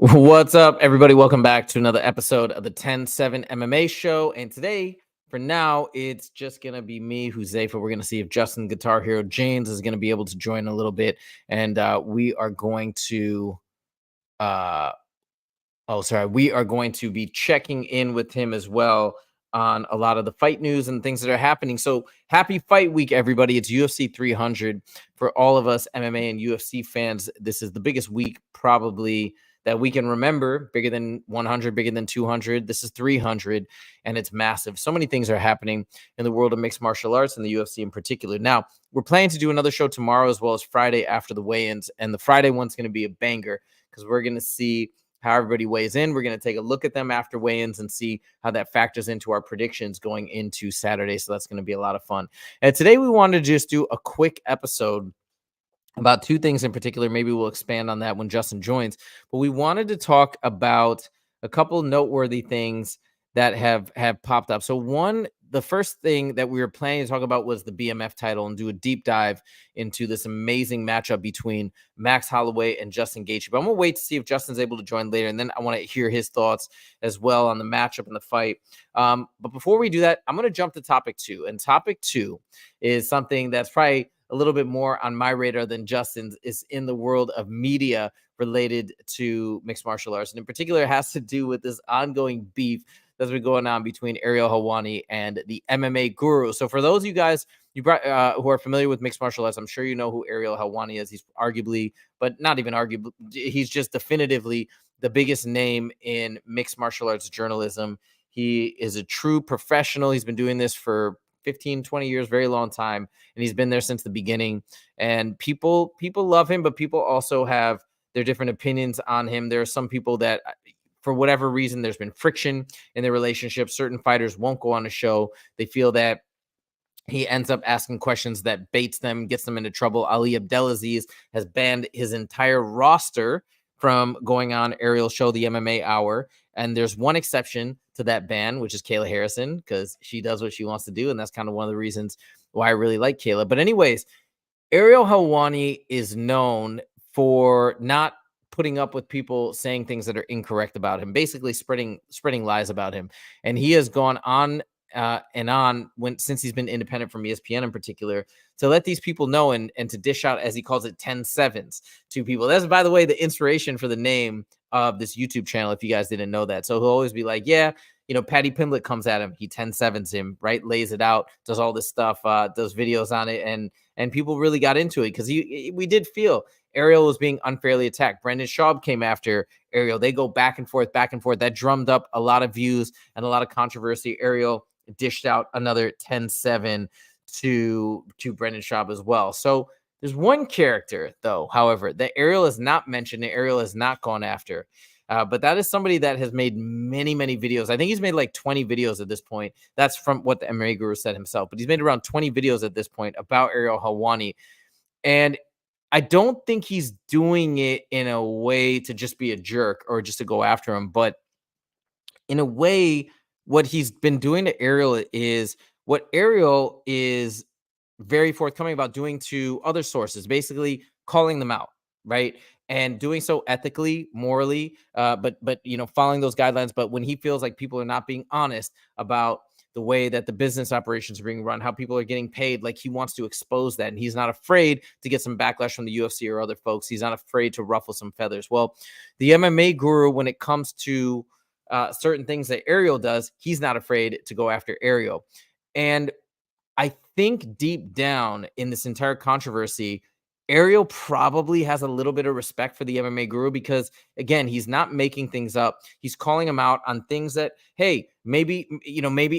What's up, everybody? Welcome back to another episode of the 10-7 MMA Show. And today, for now, it's just going to be me, Huzaifa. We're going to see if Justin Guitar Hero James is going to be able to join a little bit. And we are going to, we are going to be checking in with him as well on a lot of the fight news and things that are happening. So happy fight week, everybody. It's UFC 300 for all of us MMA and UFC fans. This is the biggest week probably that we can remember, bigger than 100, bigger than 200. This is 300, and it's massive. So many things are happening in the world of mixed martial arts and the UFC in particular. Now, we're planning to do another show tomorrow as well as Friday after the weigh-ins, and the Friday one's going to be a banger because we're going to see how everybody weighs in. We're going to take a look at them after weigh-ins and see how that factors into our predictions going into Saturday. So that's going to be a lot of fun. And today we wanted to just do a quick episode about two things in particular. Maybe we'll expand on that when Justin joins. But we wanted to talk about a couple noteworthy things that have popped up. So one, the first thing that we were planning to talk about was the BMF title and do a deep dive into this amazing matchup between Max Holloway and Justin Gaethje. But I'm going to wait to see if Justin's able to join later, and then I want to hear his thoughts as well on the matchup and the fight. But before we do that, I'm going to jump to topic two. And topic two is something that's probably a little bit more on my radar than Justin's, is in the world of media related to mixed martial arts. And in particular, it has to do with this ongoing beef that's been going on between Ariel Helwani and the MMA Guru. So for those of you guys who are familiar with mixed martial arts, I'm sure you know who Ariel Helwani is. He's arguably, but not even arguably, he's just definitively the biggest name in mixed martial arts journalism. He is a true professional. He's been doing this for 15, 20 years, very long time. And he's been there since the beginning. And people love him, but people also have their different opinions on him. There are some people that, for whatever reason, there's been friction in their relationship. Certain fighters won't go on a show. They feel that he ends up asking questions that baits them, gets them into trouble. Ali Abdelaziz has banned his entire roster from going on Ariel's show, the MMA Hour. And there's one exception to that ban, which is Kayla Harrison, because she does what she wants to do. And that's kind of one of the reasons why I really like Kayla. But anyways, Ariel Helwani is known for not putting up with people saying things that are incorrect about him, basically spreading lies about him. And he has gone on and on since he's been independent from ESPN in particular, to let these people know and to dish out, as he calls it, 10 sevens to people. That's, by the way, the inspiration for the name of this YouTube channel, if you guys didn't know that. So he'll always be like, yeah, you know, Patty Pimblett comes at him, he 10 sevens him, right? Lays it out, does all this stuff, does videos on it, and people really got into it because we did feel Ariel was being unfairly attacked. Brendan Schaub came after Ariel. They go back and forth. That drummed up a lot of views and a lot of controversy. Ariel dished out another 10-7 to Brendan Schaub as well. So there's one character, though, however, that Ariel has not mentioned and Ariel has not gone after. But that is somebody that has made many, many videos. I think he's made like 20 videos at this point. That's from what the MMA Guru said himself. But he's made around 20 videos at this point about Ariel Helwani. And I don't think he's doing it in a way to just be a jerk or just to go after him. But in a way, what he's been doing to Ariel is what Ariel is very forthcoming about doing to other sources, basically calling them out, right? And doing so ethically, morally, but you know, following those guidelines. But when he feels like people are not being honest about the way that the business operations are being run, how people are getting paid, like he wants to expose that. And he's not afraid to get some backlash from the UFC or other folks. He's not afraid to ruffle some feathers. Well, the MMA Guru, when it comes to certain things that Ariel does, he's not afraid to go after Ariel. And I think deep down in this entire controversy, Ariel probably has a little bit of respect for the MMA Guru because, again, he's not making things up. He's calling him out on things that, hey, maybe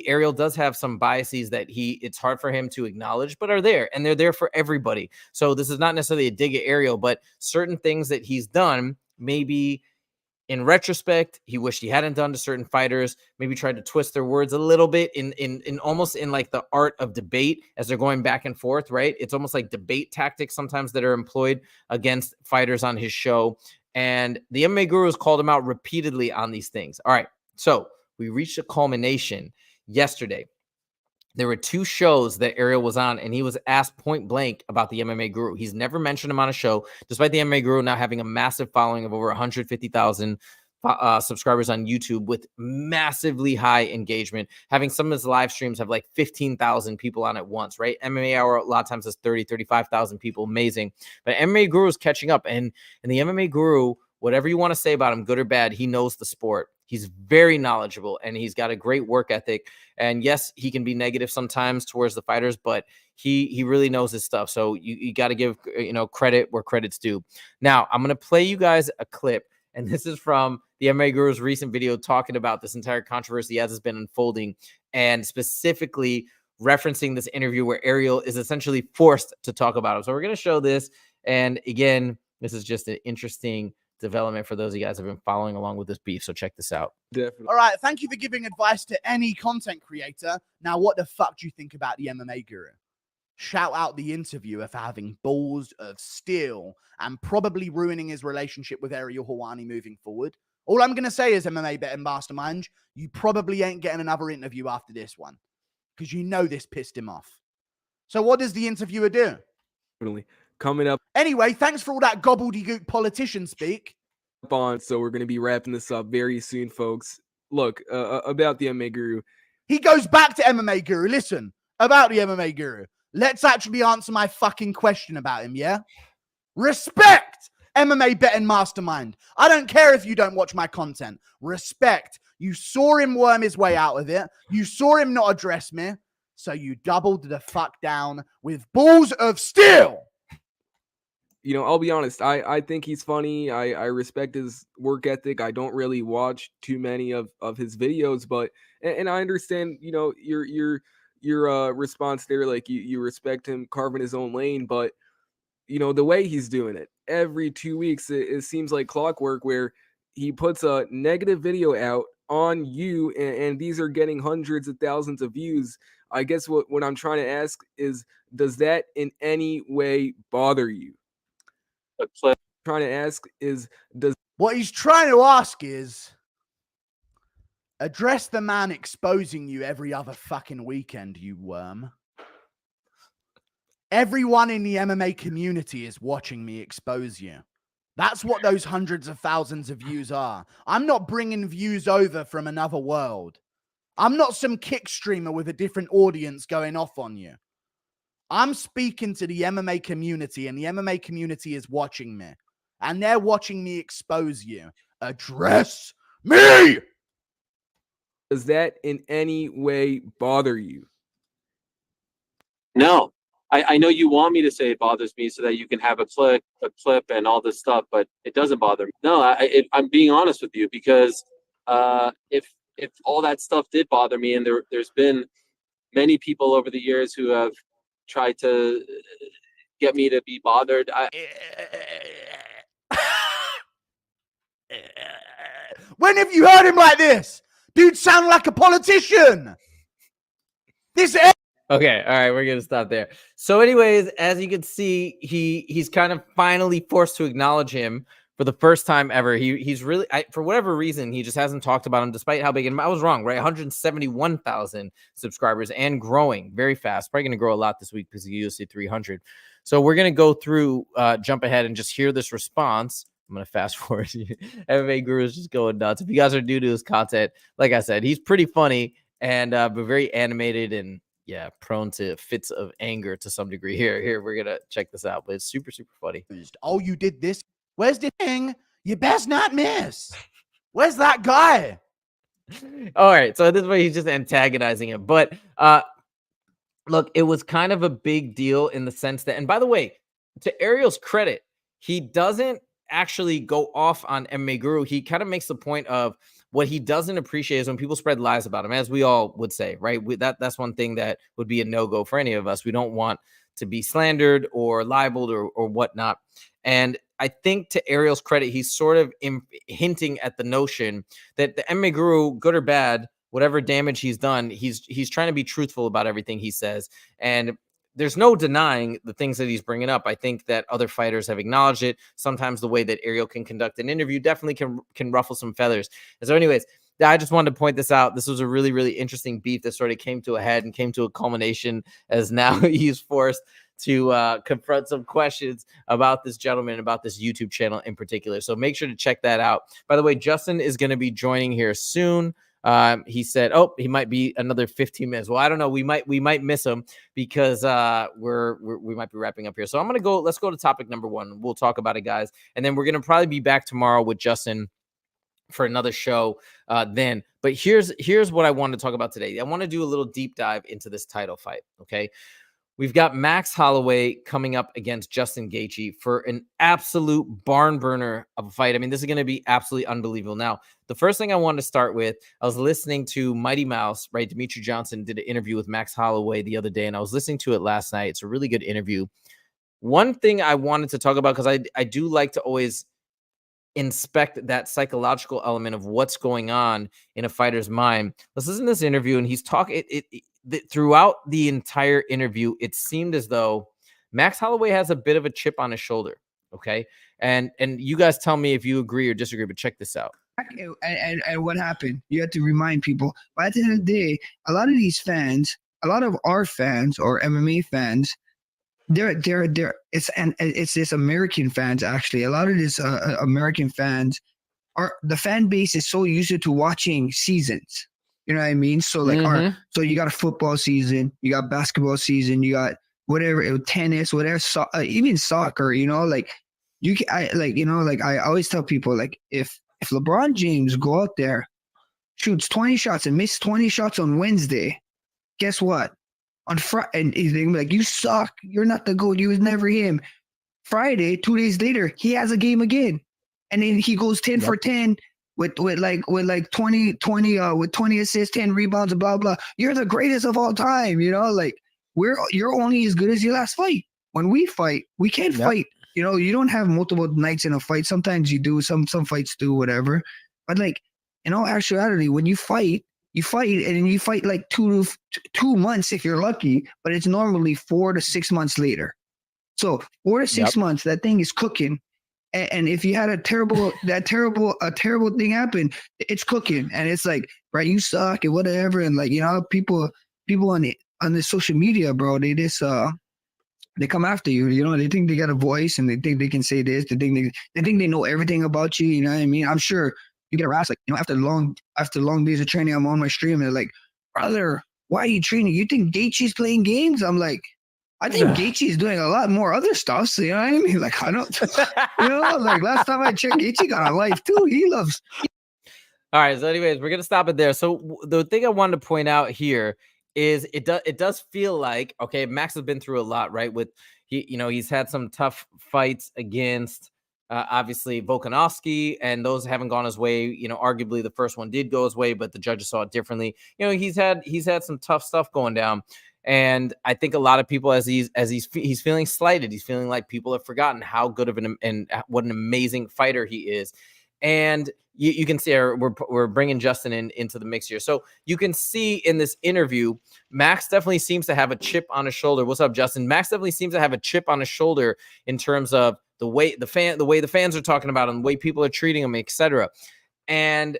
Ariel does have some biases that it's hard for him to acknowledge, but are there, and they're there for everybody. So this is not necessarily a dig at Ariel, but certain things that he's done, maybe in retrospect, he wished he hadn't done to certain fighters, maybe tried to twist their words a little bit in almost in like the art of debate as they're going back and forth, right? It's almost like debate tactics sometimes that are employed against fighters on his show. And the MMA Guru has called him out repeatedly on these things. All right, so we reached a culmination yesterday there were 2 shows that Ariel was on, and he was asked point blank about the MMA Guru. He's never mentioned him on a show, despite the MMA Guru now having a massive following of over 150,000 subscribers on YouTube with massively high engagement, having some of his live streams have like 15,000 people on at once, right? MMA Hour a lot of times has 30, 35,000 people, amazing. But MMA Guru is catching up, and the MMA Guru, whatever you want to say about him, good or bad, he knows the sport. He's very knowledgeable, and he's got a great work ethic. And yes, he can be negative sometimes towards the fighters, but he really knows his stuff. So you got to give credit where credit's due. Now, I'm going to play you guys a clip, and this is from the MMA Guru's recent video talking about this entire controversy as it's been unfolding, and specifically referencing this interview where Ariel is essentially forced to talk about him. So we're going to show this. And again, this is just an interesting development for those of you guys who have been following along with this beef. So check this out. Definitely. All right. Thank you for giving advice to any content creator. Now, what the fuck do you think about the MMA Guru? Shout out the interviewer for having balls of steel and probably ruining his relationship with Ariel Helwani moving forward. All I'm going to say is, MMA Betting Mastermind, you probably ain't getting another interview after this one because you know this pissed him off. So what does the interviewer do? Coming up. Anyway, thanks for all that gobbledygook politician speak. So we're going to be wrapping this up very soon, folks. Look, about the MMA Guru. He goes back to MMA Guru. Listen, about the MMA Guru. Let's actually answer my fucking question about him, yeah? Respect, MMA Betting Mastermind. I don't care if you don't watch my content. Respect. You saw him worm his way out of it. You saw him not address me. So you doubled the fuck down with balls of steel. You know, I'll be honest. I think he's funny. I respect his work ethic. I don't really watch too many of his videos, but and I understand, you know, your response there. Like you respect him carving his own lane, but you know the way he's doing it every 2 weeks, it seems like clockwork. Where he puts a negative video out on you, and these are getting hundreds of thousands of views. I guess what I'm trying to ask is, does that in any way bother you? Trying to ask is, does what he's trying to ask is address the man exposing you every other fucking weekend, you worm. Everyone in the MMA community is watching me expose you. That's what those hundreds of thousands of views are. I'm not bringing views over from another world. I'm not some kick streamer with a different audience going off on you. I'm speaking to the MMA community, and the MMA community is watching me. And they're watching me expose you. Address me! Does that in any way bother you? No. I know you want me to say it bothers me so that you can have a clip and all this stuff, but it doesn't bother me. No, I'm being honest with you, because if all that stuff did bother me, and there's been many people over the years who have tried to get me to be bothered. When have you heard him like this? Dude sound like a politician. This. Okay, all right, we're gonna stop there. So, anyways, as you can see, he's kind of finally forced to acknowledge him for the first time ever. He's really, for whatever reason, he just hasn't talked about him, despite how big. And I was wrong, right? 171,000 subscribers and growing very fast. Probably gonna grow a lot this week because of UFC 300. So we're gonna go through, jump ahead and just hear this response. I'm gonna fast forward. MMA Guru is just going nuts. If you guys are new to his content, like I said, he's pretty funny and but very animated and, yeah, prone to fits of anger to some degree. Here, we're gonna check this out, but it's super, super funny. Oh, you did this? Where's the thing? You best not miss. Where's that guy? All right, so this way he's just antagonizing him. But look, it was kind of a big deal in the sense that, and by the way, to Ariel's credit, he doesn't actually go off on MMA Guru. He kind of makes the point of what he doesn't appreciate is when people spread lies about him, as we all would say, right? That's one thing that would be a no-go for any of us. We don't want to be slandered or libeled or whatnot. And I think to Ariel's credit, he's sort of hinting at the notion that the MMA Guru, good or bad, whatever damage he's done, he's trying to be truthful about everything he says. And there's no denying the things that he's bringing up. I think that other fighters have acknowledged it. Sometimes the way that Ariel can conduct an interview definitely can ruffle some feathers. And so anyways, I just wanted to point this out. This was a really, really interesting beef that sort of came to a head and came to a culmination, as now he's forced to confront some questions about this gentleman, about this YouTube channel in particular. So make sure to check that out. By the way, Justin is going to be joining here soon. He said, "Oh, he might be another 15 minutes." Well, I don't know. We might miss him because we might be wrapping up here. So I'm gonna go. Let's go to topic number 1. We'll talk about it, guys, and then we're gonna probably be back tomorrow with Justin for another show then. But here's what I want to talk about today. I want to do a little deep dive into this title fight. Okay. We've got Max Holloway coming up against Justin Gaethje for an absolute barn burner of a fight. I mean, this is going to be absolutely unbelievable. Now, the first thing I wanted to start with, I was listening to Mighty Mouse, right? Demetri Johnson did an interview with Max Holloway the other day, and I was listening to it last night. It's a really good interview. One thing I wanted to talk about, because I do like to always inspect that psychological element of what's going on in a fighter's mind. Let's listen to this interview, and he's talking throughout the entire interview. It seemed as though Max Holloway has a bit of a chip on his shoulder. Okay, and you guys tell me if you agree or disagree. But check this out. And what happened? You have to remind people. But at the end of the day, a lot of these fans, a lot of our fans or MMA fans, it's this American fans actually. A lot of this American fans the fan base is so used to watching seasons. You know what I mean? So like, so you got a football season, you got basketball season, you got whatever, tennis, whatever, even soccer. You know, like I always tell people, like if LeBron James go out there, shoots 20 shots and misses 20 shots on Wednesday, guess what? On Friday, and he's like, you suck. You're not the GOAT. You was never him. Friday, 2 days later, he has a game again, and then he goes 10 for 10 with 20 assists, 10 rebounds, blah blah. You're the greatest of all time. You know, like you're only as good as your last fight. When we fight, we can't fight. You know, you don't have multiple nights in a fight. Sometimes you do. Some fights do, whatever. But like, in all actuality, when you fight, and then you fight like 2 months if you're lucky, but it's normally 4 to 6 months later. So 4 to 6 months, that thing is cooking. And if you had a terrible thing happen, it's cooking. And it's like, right, you suck and whatever. And like, you know, people on the social media, bro, they just they come after you. You know, they think they got a voice and they think they can say this. They think they know everything about you. You know what I mean? I'm sure you get harassed, like, you know, after long days of training, I'm on my stream and they're like, brother, why are you training? You think Gaethje's playing games? I'm like, I think Gaethje's doing a lot more other stuff. So, you know what I mean? Like, I don't, you know, like last time I checked, Gaethje got a life too. He loves. All right. So anyways, we're going to stop it there. So the thing I wanted to point out here is it does feel like, okay, Max has been through a lot, right? With he's had some tough fights against obviously Volkanovski, and those haven't gone his way. You know, arguably the first one did go his way, but the judges saw it differently. You know, he's had some tough stuff going down, and I think a lot of people, as he's feeling slighted, he's feeling like people have forgotten how good of and what an amazing fighter he is. And you can see we're bringing Justin into the mix here. So you can see in this interview, Max definitely seems to have a chip on his shoulder. What's up, Justin? Max definitely seems to have a chip on his shoulder in terms of the way the fans are talking about him, the way people are treating him, etc. And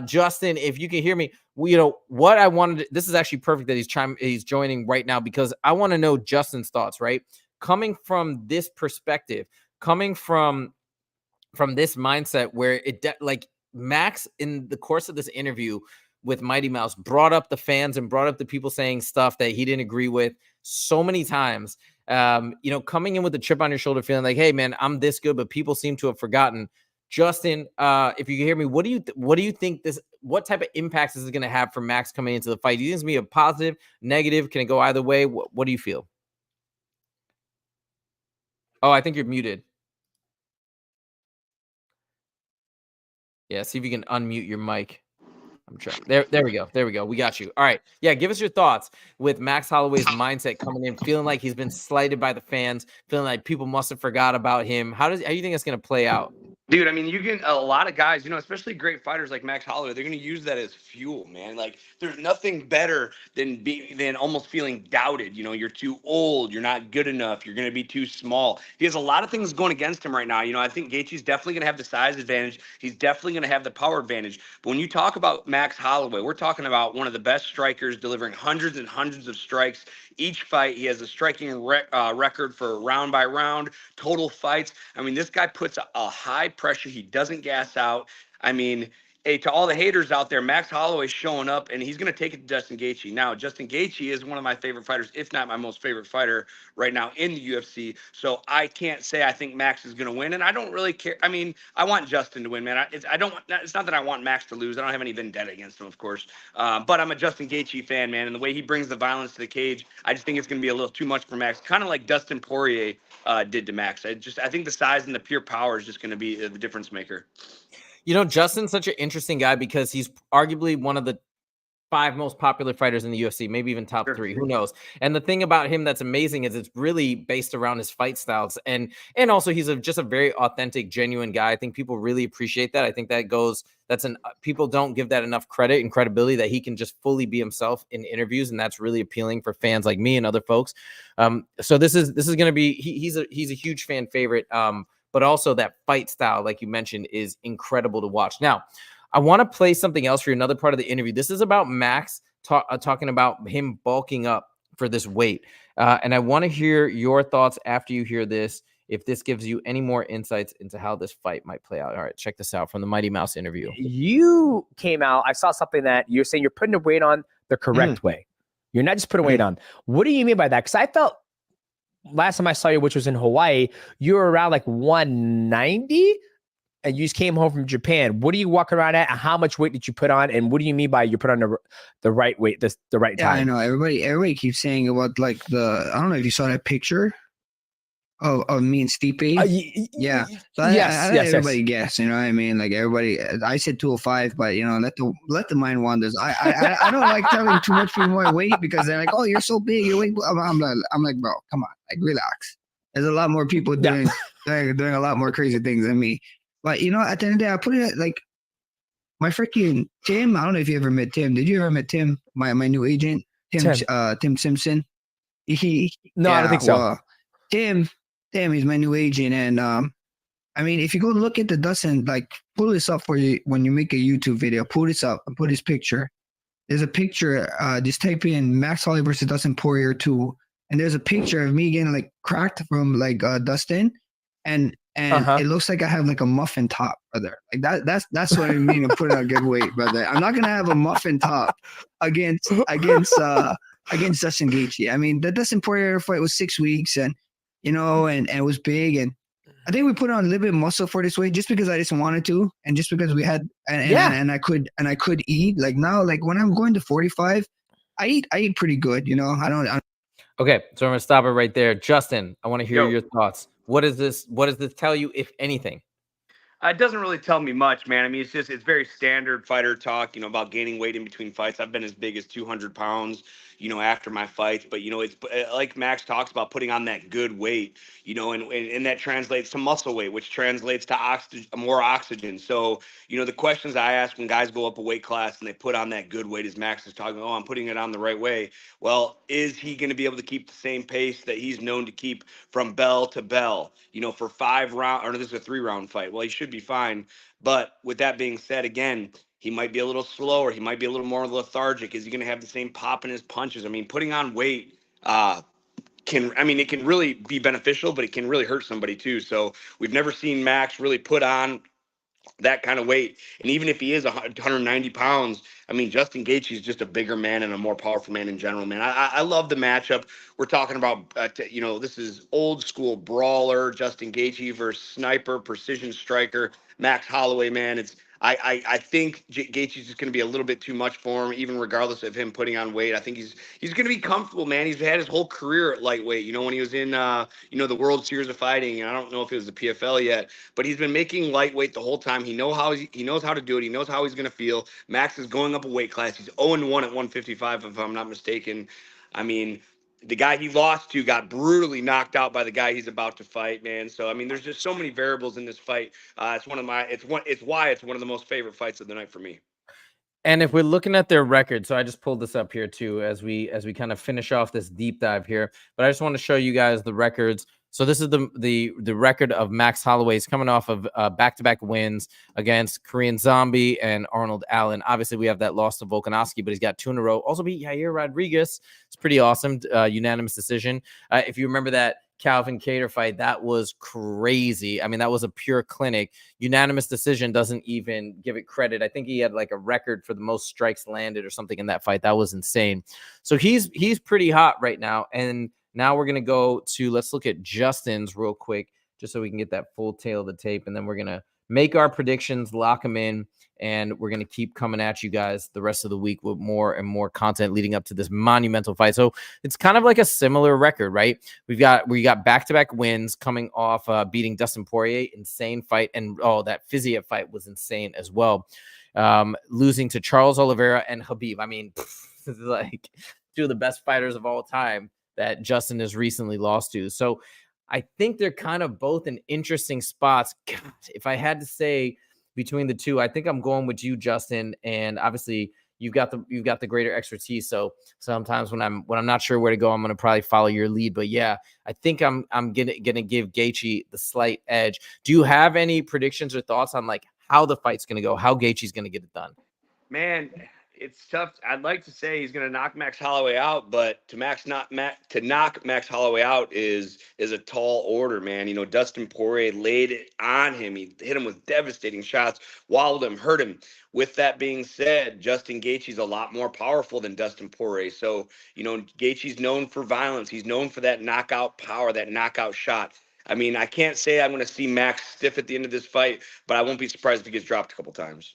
Justin, if you can hear me, you know what I wanted. This is actually perfect that he's joining right now, because I want to know Justin's thoughts. Right, coming from this perspective, coming from this mindset where like Max in the course of this interview with Mighty Mouse brought up the fans and brought up the people saying stuff that he didn't agree with so many times. You know, coming in with a chip on your shoulder, feeling like, hey man, I'm this good, but people seem to have forgotten. Justin, if you can hear me, what do you think what type of impacts is it going to have for Max coming into the fight? Do you think it's going to be a positive, negative? Can it go either way? What do you feel? Oh, I think you're muted. Yeah, see if you can unmute your mic. I'm trying. There we go. There we go. We got you. All right. Yeah, give us your thoughts with Max Holloway's mindset coming in, feeling like he's been slighted by the fans, feeling like people must have forgot about him. How do you think it's going to play out? Dude, I mean, you can a lot of guys, especially great fighters like Max Holloway, they're going to use that as fuel, man. Like, there's nothing better than almost feeling doubted. You're too old, you're not good enough, you're going to be too small. He has a lot of things going against him right now. I think Gaethje's definitely going to have the size advantage. He's definitely going to have the power advantage. But when you talk about Max Holloway, we're talking about one of the best strikers, delivering hundreds and hundreds of strikes each fight. He has a striking record for round by round total fights. I mean, this guy puts a high pressure. He doesn't gas out. I mean, hey, to all the haters out there, Max Holloway's showing up, and he's going to take it to Justin Gaethje. Now, Justin Gaethje is one of my favorite fighters, if not my most favorite fighter right now in the UFC. So I can't say I think Max is going to win, and I don't really care. I mean, I want Justin to win, man. I don't. It's not that I want Max to lose. I don't have any vendetta against him, of course. But I'm a Justin Gaethje fan, man, and the way he brings the violence to the cage, I just think it's going to be a little too much for Max. Kind of like Dustin Poirier did to Max. I think the size and the pure power is just going to be the difference maker. Justin's such an interesting guy because he's arguably one of the 5 most popular fighters in the UFC, maybe even top 3, who knows. And the thing about him that's amazing is it's really based around his fight styles, and also he's just a very authentic, genuine guy. I think people really appreciate that. I think people don't give that enough credit and credibility, that he can just fully be himself in interviews, and that's really appealing for fans like me and other folks. So this is going to be he's a huge fan favorite. But also that fight style, like you mentioned, is incredible to watch. Now, I want to play something else for you, another part of the interview. This is about Max talking about him bulking up for this weight. And I want to hear your thoughts after you hear this, if this gives you any more insights into how this fight might play out. All right, check this out from the Mighty Mouse interview. You came out, I saw something that you're saying you're putting the weight on the correct way. You're not just putting weight on. What do you mean by that? Because I felt last time I saw you, which was in Hawaii, you were around like 190 and you just came home from Japan. What do you walk around at? How much weight did you put on? And what do you mean by you put on the right weight, the right time? I know everybody keeps saying about like I don't know if you saw that picture of me and Stipe. Yeah. So I let everybody guess, you know what I mean? Like everybody, I said 205, but let the mind wanders. I don't like telling too much people my weight because they're like, oh, you're so big, your weight. I'm like, bro, come on, like relax. There's a lot more people doing a lot more crazy things than me. But at the end of the day, I put it like my freaking Tim. I don't know if you ever met Tim. Did you ever met Tim? My new agent, Tim Simpson. I don't think so. Well, Tim, he's my new agent, and I mean, if you go look at the Dustin, like pull this up for you when you make a YouTube video. Pull this up and put his picture. There's a picture. Just type in Max Holloway versus Dustin Poirier 2, and there's a picture of me getting like cracked from like Dustin, and it looks like I have like a muffin top, brother. Like that's what I mean to put on a good weight, brother. I'm not gonna have a muffin top against Dustin Gaethje. I mean, the Dustin Poirier fight was 6 weeks, and and it was big, and I think we put on a little bit of muscle for this weight just because I just wanted to, and just because we had and I could eat. Like now, like when I'm going to 45, I eat pretty good. I don't. Okay, so I'm gonna stop it right there. Justin, I want to hear your thoughts. What does this tell you, if anything? It doesn't really tell me much, man. I mean, it's very standard fighter talk, about gaining weight in between fights. I've been as big as 200 pounds, after my fights. But, it's like Max talks about putting on that good weight, and that translates to muscle weight, which translates to more oxygen. So, the questions I ask when guys go up a weight class and they put on that good weight, as Max is talking, I'm putting it on the right way. Well, is he going to be able to keep the same pace that he's known to keep from bell to bell, for 5 rounds, or this is a 3-round fight? Well, he should be fine. But with that being said, again, he might be a little slower. He might be a little more lethargic. Is he going to have the same pop in his punches? I mean, putting on weight it can really be beneficial, but it can really hurt somebody too. So we've never seen Max really put on that kind of weight. And even if he is 190 pounds, I mean, Justin Gaethje is just a bigger man and a more powerful man in general, man. I love the matchup. We're talking about, this is old school brawler, Justin Gaethje versus sniper, precision striker, Max Holloway, man. I think Gaethje's just going to be a little bit too much for him, even regardless of him putting on weight. I think he's going to be comfortable, man. He's had his whole career at lightweight. When he was in, the World Series of Fighting, and I don't know if it was the PFL yet, but he's been making lightweight the whole time. He knows how to do it. He knows how he's going to feel. Max is going up a weight class. He's 0-1 at 155, if I'm not mistaken. I mean, the guy he lost to got brutally knocked out by the guy he's about to fight, man. So I mean, there's just so many variables in this fight. It's why it's one of the most favorite fights of the night for me. And if we're looking at their record, so I just pulled this up here too as we kind of finish off this deep dive here. But I just want to show you guys the records. So this is the record of Max Holloway. He's coming off of back-to-back wins against Korean Zombie and Arnold Allen. Obviously, we have that loss to Volkanovski, but he's got 2 in a row. Also beat Yair Rodriguez. It's pretty awesome. Unanimous decision. If you remember that Calvin Kattar fight, that was crazy. I mean, that was a pure clinic. Unanimous decision doesn't even give it credit. I think he had like a record for the most strikes landed or something in that fight. That was insane. So he's pretty hot right now. And now we're going to go to, let's look at Justin's real quick, just so we can get that full tail of the tape. And then we're going to make our predictions, lock them in, and we're going to keep coming at you guys the rest of the week with more and more content leading up to this monumental fight. So it's kind of like a similar record, right? We got back-to-back wins coming off beating Dustin Poirier, insane fight. And that Fiziev fight was insane as well. Losing to Charles Oliveira and Khabib. I mean, this is like 2 of the best fighters of all time that Justin has recently lost to. So I think they're kind of both in interesting spots. God, if I had to say between the two, I think I'm going with you, Justin. And obviously you've got the greater expertise. So sometimes when I'm not sure where to go, I'm going to probably follow your lead. But yeah, I think I'm gonna give Gaethje the slight edge. Do you have any predictions or thoughts on like how the fight's going to go, how Gaethje's going to get it done? Man, it's tough. I'd like to say he's going to knock Max Holloway out, but to knock Max Holloway out is a tall order, man. You know, Dustin Poirier laid it on him. He hit him with devastating shots, walled him, hurt him. With that being said, Justin Gaethje's a lot more powerful than Dustin Poirier. So, you know, Gaethje's known for violence. He's known for that knockout power, that knockout shot. I mean, I can't say I'm going to see Max stiff at the end of this fight, but I won't be surprised if he gets dropped a couple times.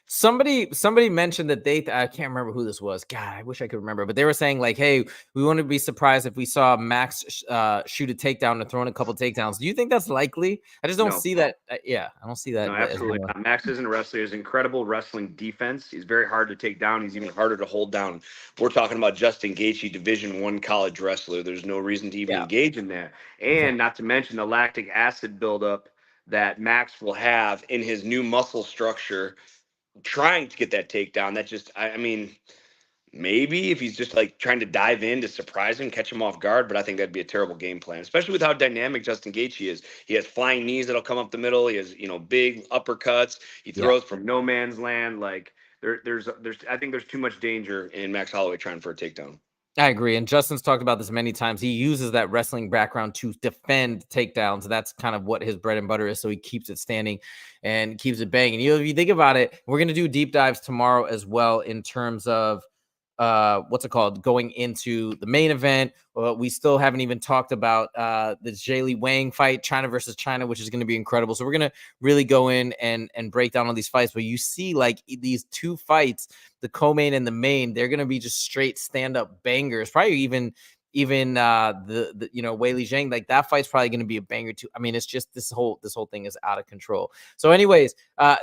Somebody mentioned that I can't remember who this was. God, I wish I could remember, but they were saying like, hey, we wouldn't be surprised if we saw Max shoot a takedown and throw in a couple takedowns. Do you think that's likely? I just don't see that. Yeah, I don't see that. No, absolutely not. Max isn't a wrestler. He has incredible wrestling defense. He's very hard to take down. He's even harder to hold down. We're talking about Justin Gaethje, Division I college wrestler. There's no reason to even engage in that. And not to mention the lactic acid buildup that Max will have in his new muscle structure trying to get that takedown. That just, I mean, maybe if he's just like trying to dive in to surprise him, catch him off guard, but I think that'd be a terrible game plan, especially with how dynamic Justin Gaethje is. He has flying knees that'll come up the middle. He has, you know, big uppercuts. He throws from no man's land. Like I think there's too much danger in Max Holloway trying for a takedown. I agree. And Justin's talked about this many times. He uses that wrestling background to defend takedowns. That's kind of what his bread and butter is. So he keeps it standing and keeps it banging. You know, if you think about it, we're going to do deep dives tomorrow as well in terms of going into the main event. We still haven't even talked about the Jaylee Wang fight, China versus China, which is going to be incredible. So we're going to really go in and break down all these fights. But you see like these 2 fights, the co-main and the main, they're going to be just straight stand-up bangers. Probably even the you know, Weili Zhang, like that fight's probably going to be a banger too. I mean, it's just this whole thing is out of control. So anyways,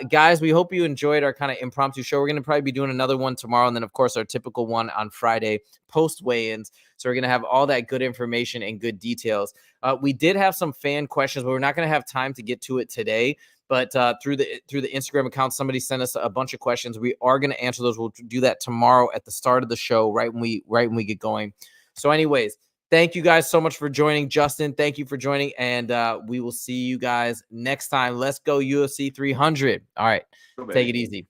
guys, we hope you enjoyed our kind of impromptu show. We're going to probably be doing another one tomorrow, and then of course our typical one on Friday post weigh-ins. So we're going to have all that good information and good details. We did have some fan questions, but we're not going to have time to get to it today. But through the Instagram account, somebody sent us a bunch of questions. We are going to answer those. We'll do that tomorrow at the start of the show, right when we get going. So anyways, thank you guys so much for joining. Justin, thank you for joining. And we will see you guys next time. Let's go UFC 300. All right. Take it easy.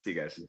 See you guys.